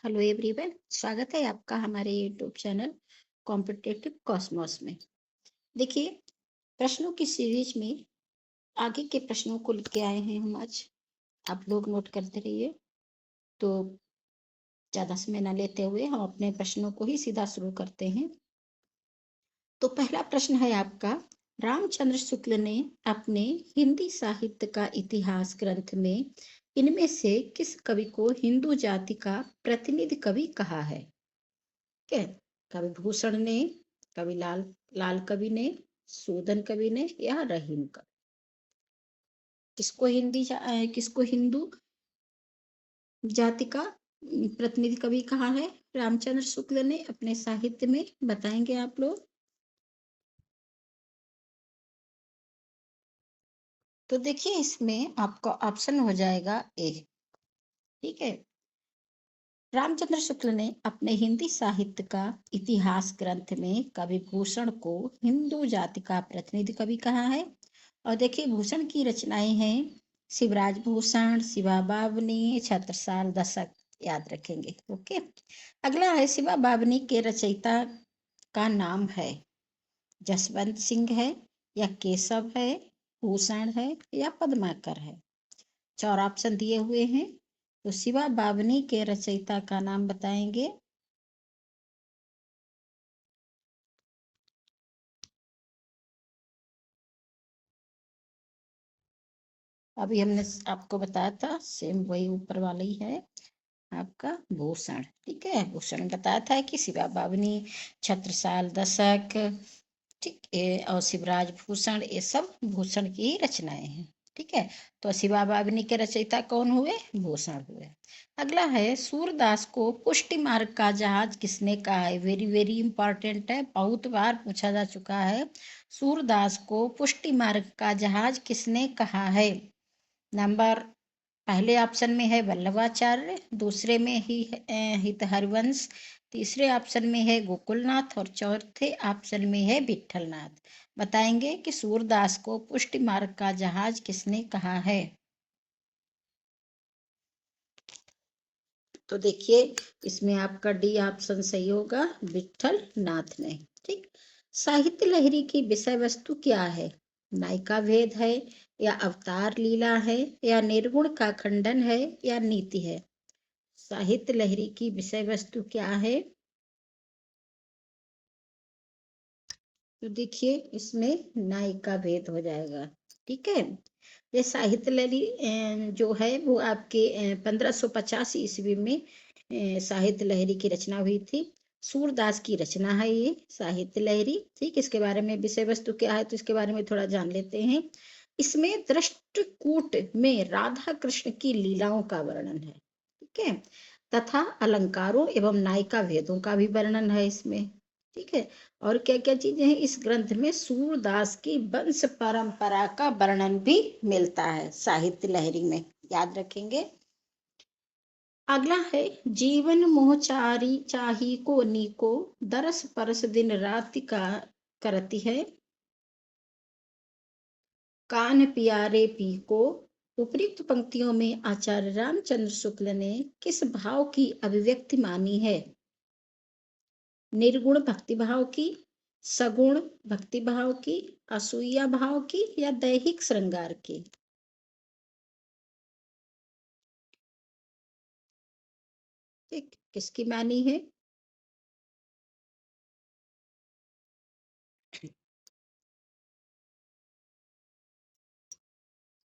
Hello everyone, स्वागत है आपका हमारे यूट्यूब चैनल कॉम्पिटिटिव कॉस्मोस में। देखिए, प्रश्नों की सीरीज में आगे के प्रश्नों को लेके आए हैं हम आज। आप लोग नोट करते रहिए। तो ज़्यादा समय न लेते हुए हम अपने प्रश्नों को ही सीधा शुरू करते हैं। तो पहला प्रश्न है आपका, रामचंद्र शुक्ल ने अपने हिंदी साहित्य का इतिहास ग्रंथ में इनमें से किस कवि को हिंदू जाति का प्रतिनिधि कवि कहा है? ठीक है, कवि भूषण ने, कवि लाल लाल कवि ने, सूदन कवि ने या रहीम कवि। किसको हिंदू जाति का प्रतिनिधि कवि कहा है रामचंद्र शुक्ल ने अपने साहित्य में? बताएंगे आप लोग। तो देखिए, इसमें आपका ऑप्शन हो जाएगा ए। ठीक है, रामचंद्र शुक्ल ने अपने हिंदी साहित्य का इतिहास ग्रंथ में कवि भूषण को हिंदू जाति का प्रतिनिधि कवि कहा है। और देखिए, भूषण की रचनाएं हैं शिवराज भूषण, शिवा बावनी, छत्रसाल दशक। याद रखेंगे। ओके। अगला है, शिवा बावनी के रचयिता का नाम है जसवंत सिंह है या केशव है, भूषण है या पद्माकर है? चार ऑप्शन दिए हुए हैं। तो शिवा बावनी के रचयिता का नाम बताएंगे। अभी हमने आपको बताया था, सेम वही ऊपर वाला ही है आपका भूषण। ठीक है, भूषण बताया था कि शिवा बावनी, छत्रसाल दशक, ठीक है, और शिवराज भूषण, ये सब भूषण की रचनाएं हैं। ठीक है, तो शिवा बावनी के रचयिता कौन हुए? भूषण हुए। अगला है, सूरदास को पुष्टि मार्ग का जहाज किसने कहा है? वेरी वेरी इंपॉर्टेंट है, बहुत बार पूछा जा चुका है। सूरदास को पुष्टि मार्ग का जहाज किसने कहा है? नंबर पहले ऑप्शन में है वल्लभाचार्य, दूसरे में ही हित हरिवंश, तीसरे ऑप्शन में है गोकुलनाथ और चौथे ऑप्शन में है विठलनाथ। बताएंगे कि सूरदास को पुष्टि मार्ग का जहाज किसने कहा है? तो देखिए, इसमें आपका डी ऑप्शन सही होगा, विठलनाथ ने। ठीक। साहित्य लहरी की विषय वस्तु क्या है? नायिका भेद है या अवतार लीला है या निर्गुण का खंडन है या नीति है? साहित्य लहरी की विषय वस्तु क्या है? तो देखिए, इसमें नायिका भेद हो जाएगा। ठीक है, ये साहित्य लहरी जो है वो आपके 1585 ईस्वी में साहित्य लहरी की रचना हुई थी। सूरदास की रचना है ये साहित्य लहरी। ठीक, इसके बारे में विषय वस्तु क्या है तो इसके बारे में थोड़ा जान लेते हैं। इसमें दृष्टकूट में राधा कृष्ण की लीलाओं का वर्णन है। ठीक है, तथा अलंकारों एवं नायिका भेदों का भी वर्णन है इसमें। ठीक है, और क्या क्या चीजें हैं इस ग्रंथ में? सूरदास की वंश परंपरा का वर्णन भी मिलता है साहित्य लहरी में। याद रखेंगे। अगला है, जीवन मोह चारी चाही को नीको, दरस परस दिन राति का करती है, कान प्यारे पी को। उपयुक्त पंक्तियों में आचार्य रामचंद्र शुक्ल ने किस भाव की अभिव्यक्ति मानी है? निर्गुण भक्ति भाव की, सगुण भक्ति भाव की, असूया भाव की या दैहिक श्रृंगार की? ठीक, किसकी मानी है?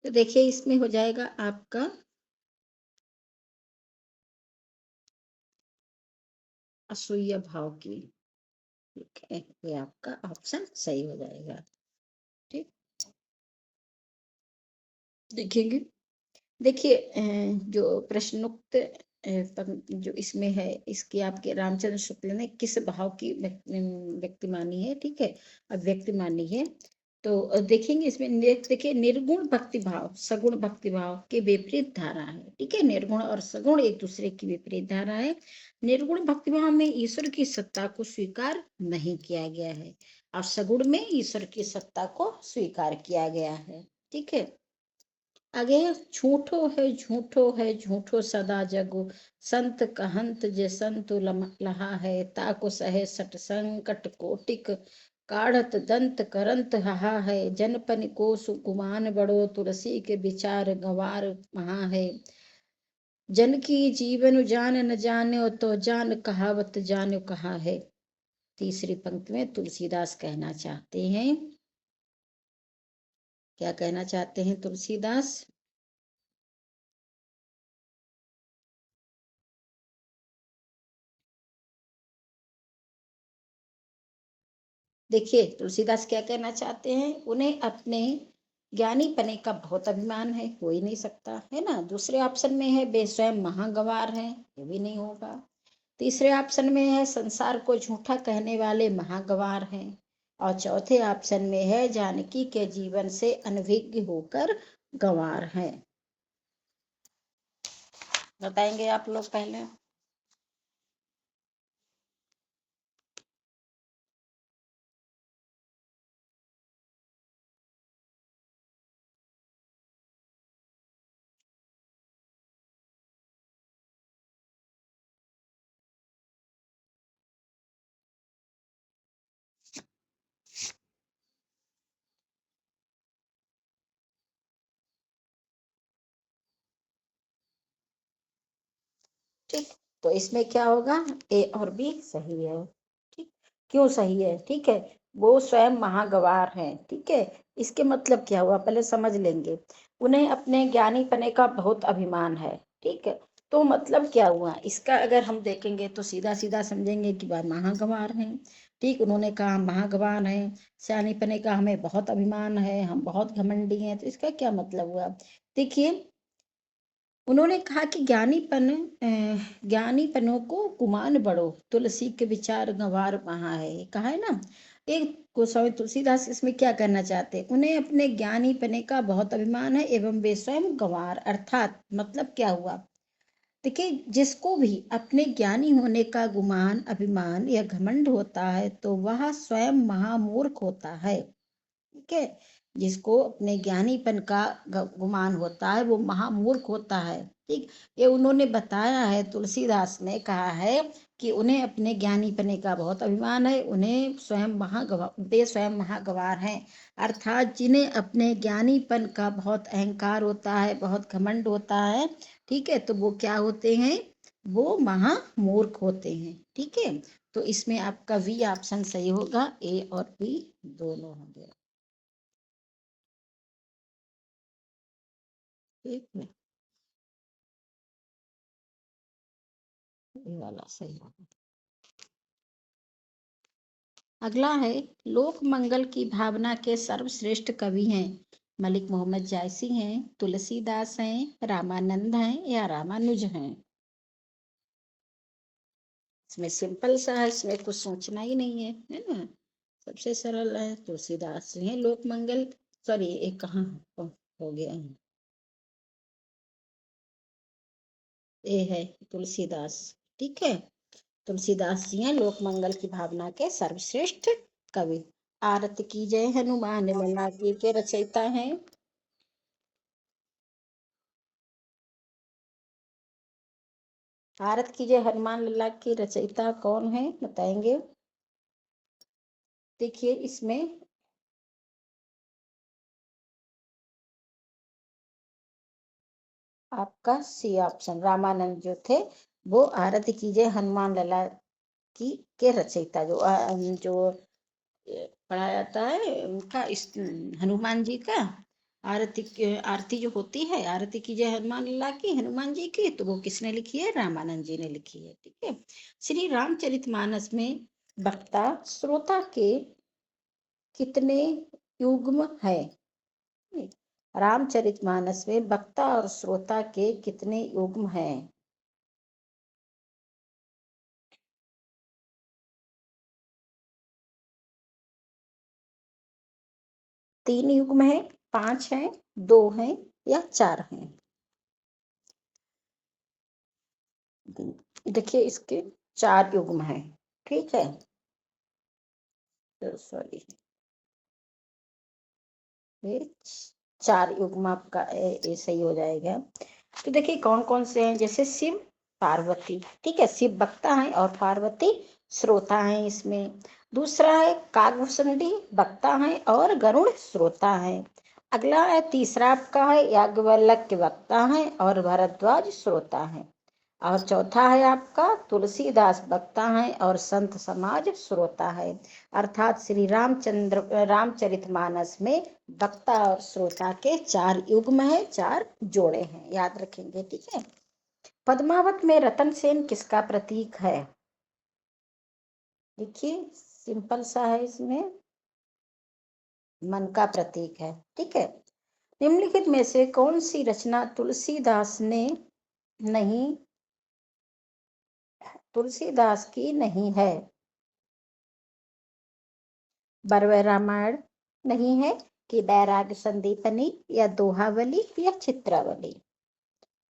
तो देखिए, इसमें हो जाएगा आपका असूया भाव की। ठीक है, ये आपका ऑप्शन सही हो जाएगा। ठीक, देखेंगे। देखिए, जो प्रश्नोक्त जो इसमें है, इसकी आपके रामचंद्र शुक्ल ने किस भाव की व्यक्ति मानी है? ठीक है, अभिव्यक्ति मानी है। तो देखेंगे इसमें देखिए, निर्गुण भक्ति भाव सगुण भक्ति भाव के विपरीत धारा है। ठीक है, निर्गुण और सगुण एक दूसरे की विपरीत धारा है। निर्गुण भक्ति भाव में ईश्वर की सत्ता को स्वीकार नहीं किया गया है और सगुण में ईश्वर की सत्ता को स्वीकार किया गया है। ठीक है, आगे झूठो है झूठो सदा जगो, संत कहंत जे संतु लहा है, ताको सहे सट संकट कोटिक, काढ़त दंत करंत हहा है, जनपन को सुकुमान बड़ो, तुलसी के विचार गंवार महा है, जन की जीवन जान न जाने तो जान कहावत जानो कहा है। तीसरी पंक्ति में तुलसीदास कहना चाहते हैं, क्या कहना चाहते हैं तुलसीदास? देखिए तुलसीदास क्या कहना चाहते हैं, उन्हें अपने ज्ञानी पने का बहुत अभिमान है, हो ही नहीं सकता है ना। दूसरे ऑप्शन में है वे स्वयं महागवार हैं, ये भी नहीं होगा। तीसरे ऑप्शन में है संसार को झूठा कहने वाले महागवार हैं, और चौथे ऑप्शन में है जानकी के जीवन से अनभिज्ञ होकर गंवार हैं। बताएंगे आप लोग पहले। ठीक, तो इसमें क्या होगा, ए और बी सही है। ठीक, क्यों सही है? ठीक है, वो स्वयं महागवार हैं। ठीक है, इसके मतलब क्या हुआ पहले समझ लेंगे। उन्हें अपने ज्ञानी पने का बहुत अभिमान है। ठीक है, तो मतलब क्या हुआ इसका, अगर हम देखेंगे तो सीधा सीधा समझेंगे कि वह महागवार हैं। ठीक, उन्होंने कहा महागवार हैं, सियानी पने का हमें बहुत अभिमान है, हम बहुत घमंडी हैं, तो इसका क्या मतलब हुआ? देखिए, उन्होंने कहा कि ज्ञानीपनों को गुमान बढ़ो, तुलसी के विचार गंवार वहां है, कहा है ना। एक गोस्वामी तुलसीदास इसमें क्या करना चाहते हैं, उन्हें अपने ज्ञानीपने का बहुत अभिमान है एवं वे स्वयं गंवार, अर्थात मतलब क्या हुआ, देखिए जिसको भी अपने ज्ञानी होने का गुमान अभिमान या घमंड होता है तो वह स्वयं महामूर्ख होता है। ठीक है, जिसको अपने ज्ञानीपन का गुमान होता है वो महामूर्ख होता है। ठीक, ये उन्होंने बताया है, तुलसीदास ने कहा है कि उन्हें अपने ज्ञानीपने का बहुत अभिमान है, उन्हें स्वयं वे स्वयं महागवार हैं, अर्थात जिन्हें अपने ज्ञानीपन का बहुत अहंकार होता है, बहुत घमंड होता है। ठीक है, तो वो क्या होते हैं, वो महामूर्ख होते हैं। ठीक है, तो इसमें आपका वी ऑप्शन सही होगा, ए और बी दोनों होंगे। ठीक है, ये वाला सही होगा। अगला है, लोक मंगल की भावना के सर्वश्रेष्ठ कवि हैं, मलिक मोहम्मद जायसी हैं, तुलसीदास हैं, रामानंद हैं या रामानुज हैं? इसमें सिंपल सा है, इसमें कुछ सोचना ही नहीं है ना। सबसे सरल है, तुलसीदास हैं लोक मंगल। सॉरी, एक कहाँ हो गया है, ये है तुलसीदास। ठीक है, तुलसीदास जी हैं लोक मंगल की भावना के सर्वश्रेष्ठ कवि। आरत की जय हनुमान लला के रचयिता हैं। आरत की जय हनुमान लला की रचयिता कौन है, बताएंगे? देखिए इसमें आपका सी ऑप्शन, रामानंद जो थे वो आरत की जय हनुमान लला की के रचयिता, जो पढ़ा जाता है उनका, इस हनुमान जी का आरती जो होती है, आरती की जय हनुमान लला की, हनुमान जी की, तो वो किसने लिखी है, रामानंद जी ने लिखी है। ठीक है, श्री रामचरितमानस में वक्ता श्रोता के कितने युग्म है? रामचरितमानस में वक्ता और श्रोता के कितने युग्म हैं? 3 युग्म है, 5 है, 2 है या 4 है? देखिए इसके 4 युग्म है। ठीक है, तो सॉरी, 4 युग्म आपका ये सही हो जाएगा। तो देखिए कौन कौन से हैं, जैसे शिव पार्वती, ठीक है, शिव वक्ता है और पार्वती श्रोता है इसमें। दूसरा है काकभूषणी वक्ता है और गरुड़ श्रोता है। अगला है तीसरा आपका है याज्ञवल्क्य वक्ता है और भरद्वाज श्रोता है। और चौथा है आपका तुलसीदास वक्ता है और संत समाज श्रोता है। अर्थात श्री रामचंद्र रामचरितमानस में वक्ता और श्रोता के 4 युग्म है, 4 जोड़े हैं, याद रखेंगे, ठीक है। पद्मावत में रतन सेन किसका प्रतीक है? देखिए सिंपल सा है, इसमें मन का प्रतीक है, ठीक है। निम्नलिखित में से कौन सी रचना नहीं तुलसीदास की नहीं है? बरवे रामायण नहीं है कि बैराग संदीपनी या दोहावली या चित्रावली?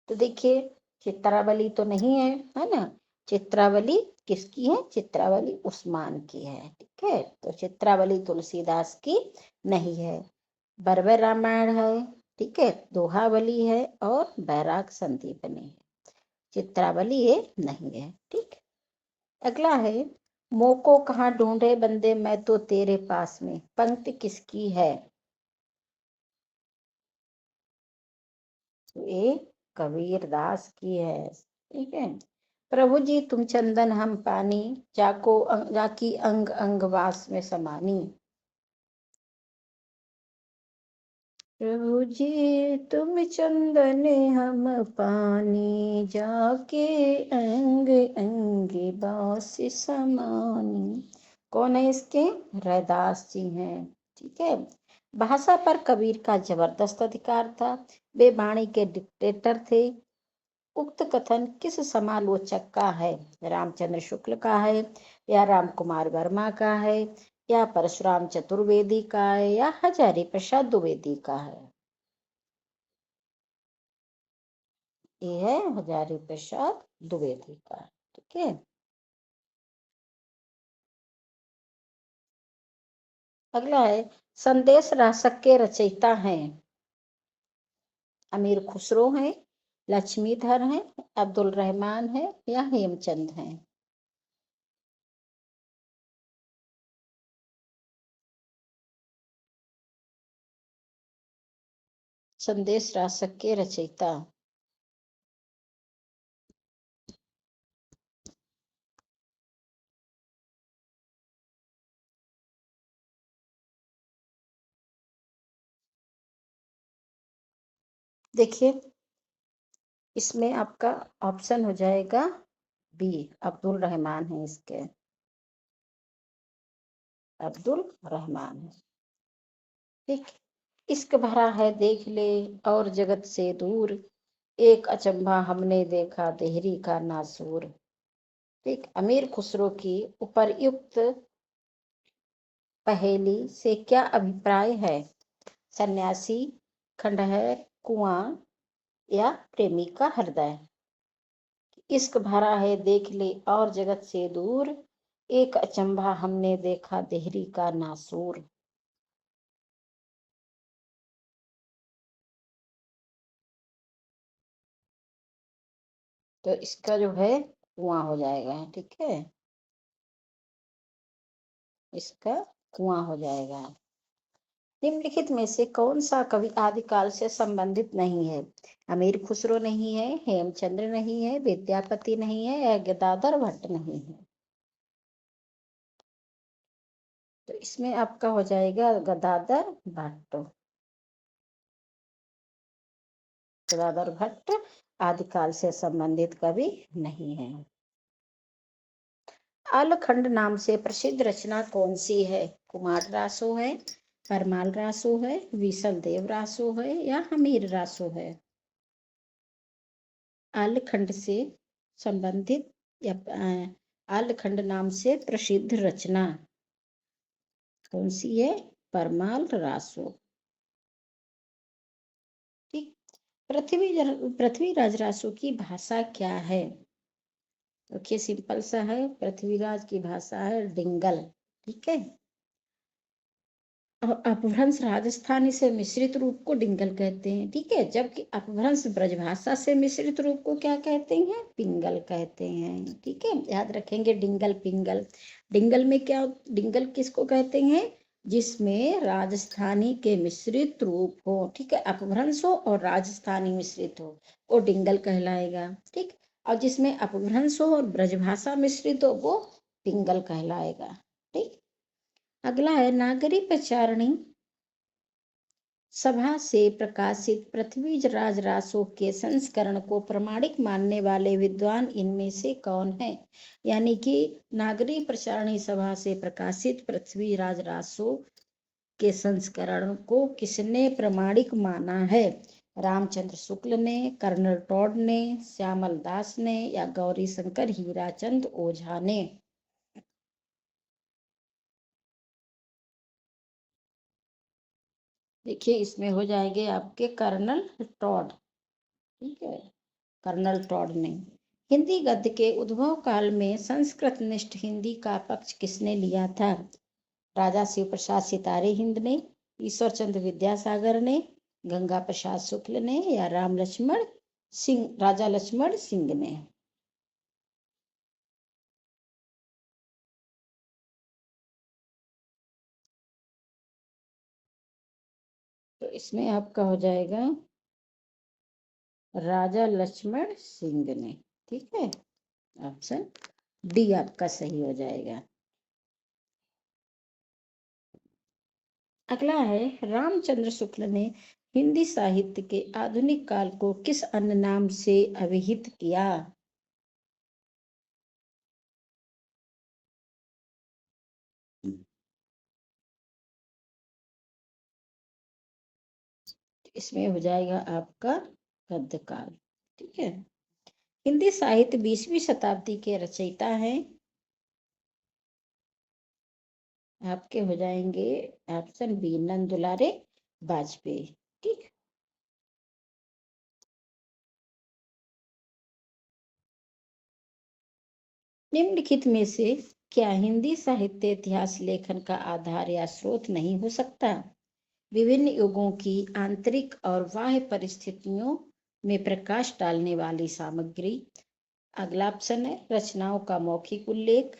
तो देखिए चित्रावली तो नहीं है ना। चित्रावली किसकी है? चित्रावली उस्मान की है, ठीक है। तो चित्रावली तुलसीदास की नहीं है। बरवे रामायण है, ठीक है, दोहावली है और बैराग संदीपनी है। चित्रावली ये नहीं है, ठीक। अगला है मोको कहाँ ढूंढे बंदे मैं तो तेरे पास में, पंक्ति किसकी है? तो ये कबीर दास की है, ठीक है। प्रभु जी तुम चंदन हम पानी, जाकी अंग अंग वास में समानी। प्रभु जी तुम चंदन हम पानी, जाके अंग अंग वास समानी। कौन है इसके? रैदास जी हैं, ठीक है। भाषा पर कबीर का जबरदस्त अधिकार था, वे वाणी के डिक्टेटर थे। उक्त कथन किस समालोचक का है? रामचंद्र शुक्ल का है या राम कुमार वर्मा का है या परशुराम चतुर्वेदी का है या हजारी प्रसाद द्विवेदी का है? ये है हजारी प्रसाद द्विवेदी का, ठीक है। अगला है संदेश रासक के रचयिता हैं। अमीर खुसरो हैं, लक्ष्मीधर हैं, अब्दुल रहमान है या हेमचंद हैं? संदेश रासक के रचयिता। देखिए इसमें आपका ऑप्शन हो जाएगा बी, अब्दुल रहमान है इसके, अब्दुल रहमान है, ठीक। इश्क भरा है देख ले और जगत से दूर, एक अचंभा हमने देखा देहरी का नासूर। ठीक, अमीर खुसरो की उपर्युक्त पहेली से क्या अभिप्राय है? सन्यासी, खंडहर, कुआं या प्रेमी का हृदय? इश्क भरा है देख ले और जगत से दूर, एक अचंभा हमने देखा देहरी का नासूर। तो इसका जो है कुआं हो जाएगा, ठीक है, इसका कुआं हो जाएगा। निम्नलिखित में से कौन सा कवि आदिकाल से संबंधित नहीं है? अमीर खुसरो नहीं है, हेमचंद्र नहीं है, विद्यापति नहीं है या गदाधर भट्ट नहीं है? तो इसमें आपका हो जाएगा गदाधर भट्ट। गदाधर भट्ट आदिकाल से संबंधित कवि नहीं है। आलखंड नाम से प्रसिद्ध रचना कौन सी है? कुमार रासो है, परमाल रासो है, विसल देव रासो है या हमीर रासो है? आलखंड से संबंधित या आलखंड नाम से प्रसिद्ध रचना कौन सी है? परमाल रासो, ठीक। पृथ्वीराज रासो की भाषा क्या है? देखिए सिंपल सा है, पृथ्वीराज की भाषा है डिंगल, ठीक है। अपभ्रंश राजस्थानी से मिश्रित रूप को डिंगल कहते हैं, ठीक है, जबकि अपभ्रंश ब्रजभाषा से मिश्रित रूप को क्या कहते हैं, पिंगल कहते हैं, ठीक है, याद रखेंगे डिंगल पिंगल। डिंगल में क्या, डिंगल किसको कहते हैं, जिसमें राजस्थानी के मिश्रित रूप हो, ठीक है, अपभ्रंश हो और राजस्थानी मिश्रित हो, वो डिंगल कहलाएगा, ठीक, और जिसमें अपभ्रंश हो और ब्रजभाषा मिश्रित हो वो पिंगल कहलाएगा, ठीक। अगला है नागरी प्रचारणी सभा से प्रकाशित पृथ्वीराज रासो के संस्करण को प्रमाणिक मानने वाले विद्वान इनमें से कौन है। यानी कि नागरी प्रचारणी सभा से प्रकाशित पृथ्वीराज रासो के संस्करण को किसने प्रमाणिक माना है। रामचंद्र शुक्ल ने, कर्नल टॉड ने, श्यामल दास ने या गौरी शंकर हीराचंद ओझा ने। देखिए इसमें हो जाएंगे आपके कर्नल टॉड, ठीक है, कर्नल टॉड ने। हिंदी गद्य के उद्भव काल में संस्कृत निष्ठ हिंदी का पक्ष किसने लिया था। राजा शिव प्रसाद सितारे हिंद ने, ईश्वर चंद्र विद्यासागर ने, गंगा प्रसाद शुक्ल ने या राजा लक्ष्मण सिंह ने। तो इसमें आपका हो जाएगा राजा लक्ष्मण सिंह ने, ठीक है, ऑप्शन डी आपका सही हो जाएगा। अगला है रामचंद्र शुक्ल ने हिंदी साहित्य के आधुनिक काल को किस अन्य नाम से अभिहित किया। इसमें हो जाएगा आपका गद्य काल, ठीक है। हिंदी साहित्य 20वीं शताब्दी के रचयिता हैं, आपके हो जाएंगे ऑप्शन बी नंद दुलारे वाजपेयी, ठीक। निम्नलिखित में से क्या हिंदी साहित्य इतिहास लेखन का आधार या स्रोत नहीं हो सकता। विभिन्न युगों की आंतरिक और बाह्य परिस्थितियों में प्रकाश डालने वाली सामग्री। अगला ऑप्शन है रचनाओं का मौखिक उल्लेख,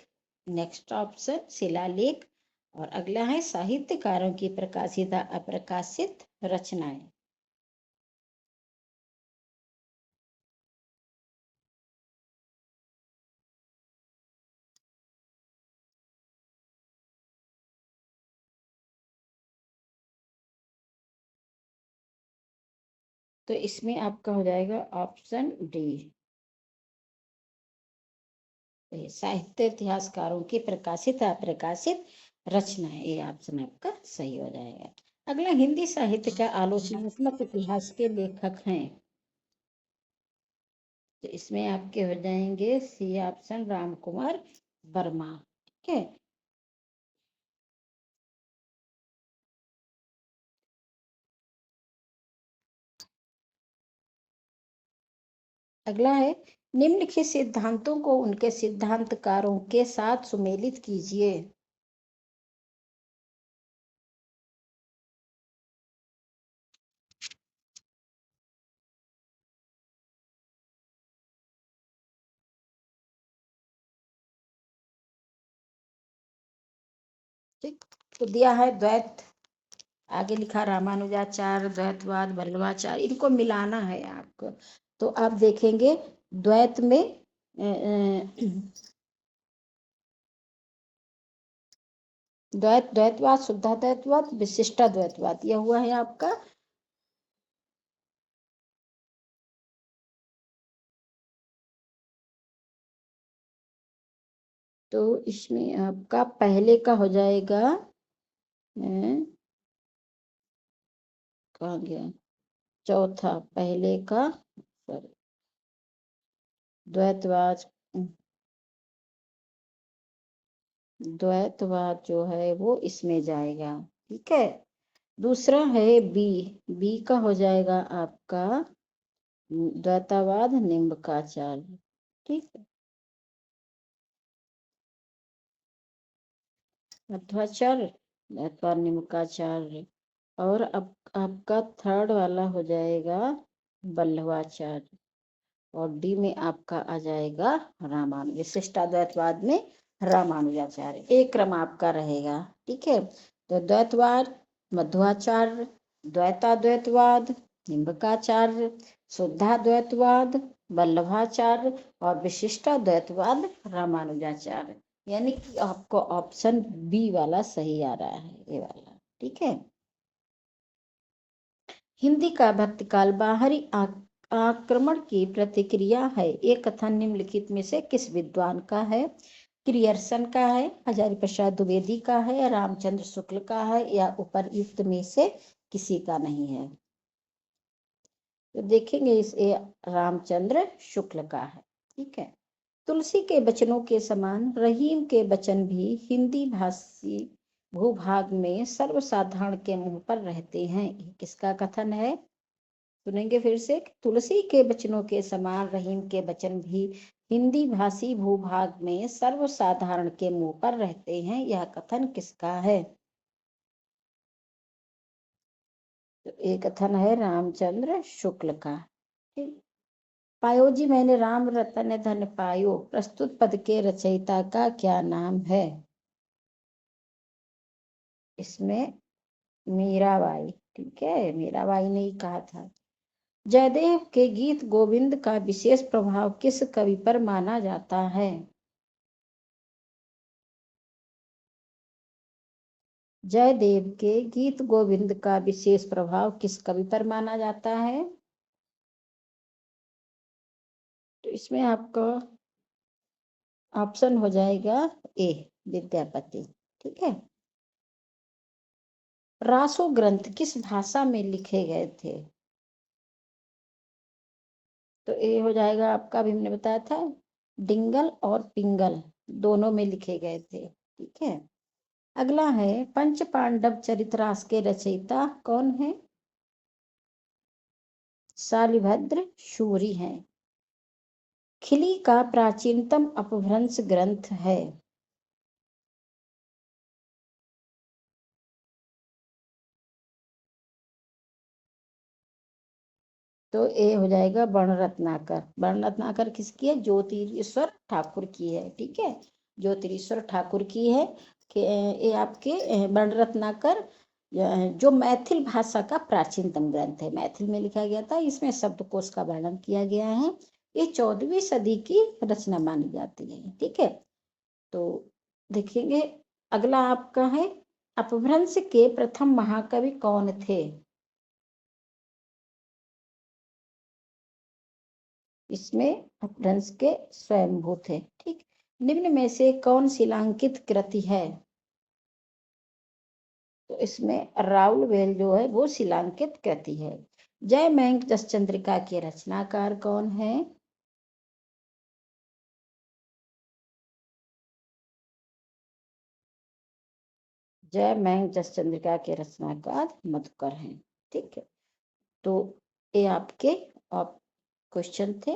नेक्स्ट ऑप्शन शिलालेख, और अगला है साहित्यकारों की प्रकाशित अप्रकाशित रचनाएं। तो इसमें आपका हो जाएगा ऑप्शन डी, साहित्य इतिहासकारों की प्रकाशित अप्रकाशित रचनाएं, ये ऑप्शन आपका सही हो जाएगा। अगला हिंदी साहित्य का आलोचनात्मक इतिहास के लेखक हैं, तो इसमें आपके हो जाएंगे सी ऑप्शन राम कुमार वर्मा, ठीक है। अगला है निम्नलिखित सिद्धांतों को उनके सिद्धांतकारों के साथ सुमेलित कीजिए। ठीक, तो दिया है द्वैत, आगे लिखा रामानुजाचार्य, द्वैतवाद, वल्लभाचार्य, इनको मिलाना है आपको। तो आप देखेंगे द्वैत में द्वैतवाद, शुद्धाद्वैतवाद, विशिष्टाद्वैतवाद, यह हुआ है आपका। तो इसमें आपका पहले का हो जाएगा, कहाँ गया, चौथा पहले का, सॉरी, द्वैतवाद, द्वैतवाद जो है वो इसमें जाएगा, ठीक है। दूसरा है बी, बी का हो जाएगा आपका द्वैतवाद निम्बकाचार्य, ठीक है, मध्वाचार्य, द्वैतवाद निम्काचार्य। और अब आपका थर्ड वाला हो जाएगा वल्लभाचार्य, और डी में आपका आ जाएगा रामानुज। विशिष्टाद्वैतवाद में रामानुजाचार्य, एक क्रम आपका रहेगा। ठीक है, तो द्वैतवाद मध्वाचार्य, द्वैताद्वैतवाद निम्बकाचार्य, शुद्धाद्वैतवाद वल्लभाचार्य, और विशिष्टाद्वैतवाद रामानुजाचार्य। यानी कि आपको ऑप्शन बी वाला सही आ रहा है, ये वाला। ठीक है, हिंदी का भक्तिकाल बाहरी आक्रमण की प्रतिक्रिया है। ये कथन निम्नलिखित में से किस विद्वान का है? क्रियर्सन का है, हजारी प्रसाद द्विवेदी का है, रामचंद्र शुक्ल का है, या उपर्युक्त में से किसी का नहीं है? तो देखेंगे इस रामचंद्र शुक्ल का है। ठीक है, तुलसी के वचनों के समान रहीम के वचन भी हिंदी भाषी भूभाग में सर्वसाधारण के मुंह पर रहते हैं। किसका कथन है? सुनेंगे फिर से। तुलसी के वचनों के समान रहीम के वचन भी हिंदी भाषी भूभाग में सर्वसाधारण के मुंह पर रहते हैं। यह कथन किसका है? तो ये कथन है रामचंद्र शुक्ल का। ठीक, पायो जी मैंने राम रतन धन पायो, प्रस्तुत पद के रचयिता का क्या नाम है? इसमें मीराबाई। ठीक है, मीराबाई ने ही कहा था। जयदेव के गीत गोविंद का विशेष प्रभाव किस कवि पर माना जाता है? जयदेव के गीत गोविंद का विशेष प्रभाव किस कवि पर माना जाता है? तो इसमें आपका ऑप्शन हो जाएगा ए, विद्यापति। ठीक है, रासो ग्रंथ किस भाषा में लिखे गए थे? तो ये हो जाएगा आपका, अभी हमने बताया था, डिंगल और पिंगल दोनों में लिखे गए थे। ठीक है, अगला है पंच पांडव चरितरास के रचयिता कौन है? शालिभद्र सूरी हैं। खिली का प्राचीनतम अपभ्रंश ग्रंथ है? तो ये हो जाएगा वर्ण रत्नाकर। वर्ण रत्नाकर किसकी है? ज्योतिरीश्वर ठाकुर की है। ठीक है, ज्योतिरीश्वर ठाकुर की है कि ये आपके वर्ण रत्नाकर जो मैथिल भाषा का प्राचीनतम ग्रंथ है, मैथिल में लिखा गया था। इसमें शब्दकोश का वर्णन किया गया है। ये 14वीं सदी की रचना मानी जाती है। ठीक है, तो देखेंगे अगला आपका है अपभ्रंश के प्रथम महाकवि कौन थे? इसमें अपभ्रंश के स्वयंभू थे। ठीक, निम्न में से कौन शिलांकित कृति है? तो इसमें राउल वेल जो है वो शिलांकित कृति है। जय मयंक जस चंद्रिका के रचनाकार कौन है? जय मयंक जस चंद्रिका के रचनाकार मधुकर हैं। ठीक है, तो ये आपके क्वेश्चन थे,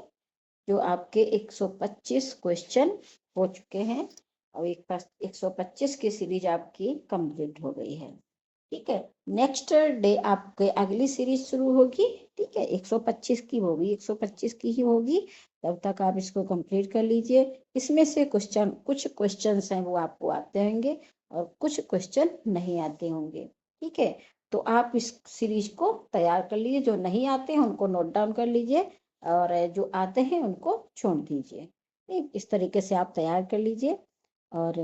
जो आपके 125 क्वेश्चन हो चुके हैं, और 125 की सीरीज आपकी कंप्लीट हो गई है। ठीक है, नेक्स्ट डे आपके अगली सीरीज शुरू होगी। ठीक है, 125 की होगी, 125 की ही होगी। तब तक आप इसको कंप्लीट कर लीजिए। इसमें से कुछ क्वेश्चन हैं वो आपको आते होंगे, और कुछ क्वेश्चन नहीं आते होंगे। ठीक है, तो आप इस सीरीज को तैयार कर लीजिए। जो नहीं आते हैं उनको नोट डाउन कर लीजिए, और जो आते हैं उनको छोड़ दीजिए। ठीक, इस तरीके से आप तैयार कर लीजिए, और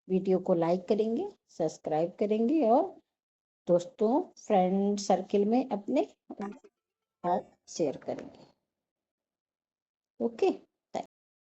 वीडियो को लाइक करेंगे, सब्सक्राइब करेंगे, और दोस्तों फ्रेंड सर्किल में अपने साथ शेयर करेंगे। ओके।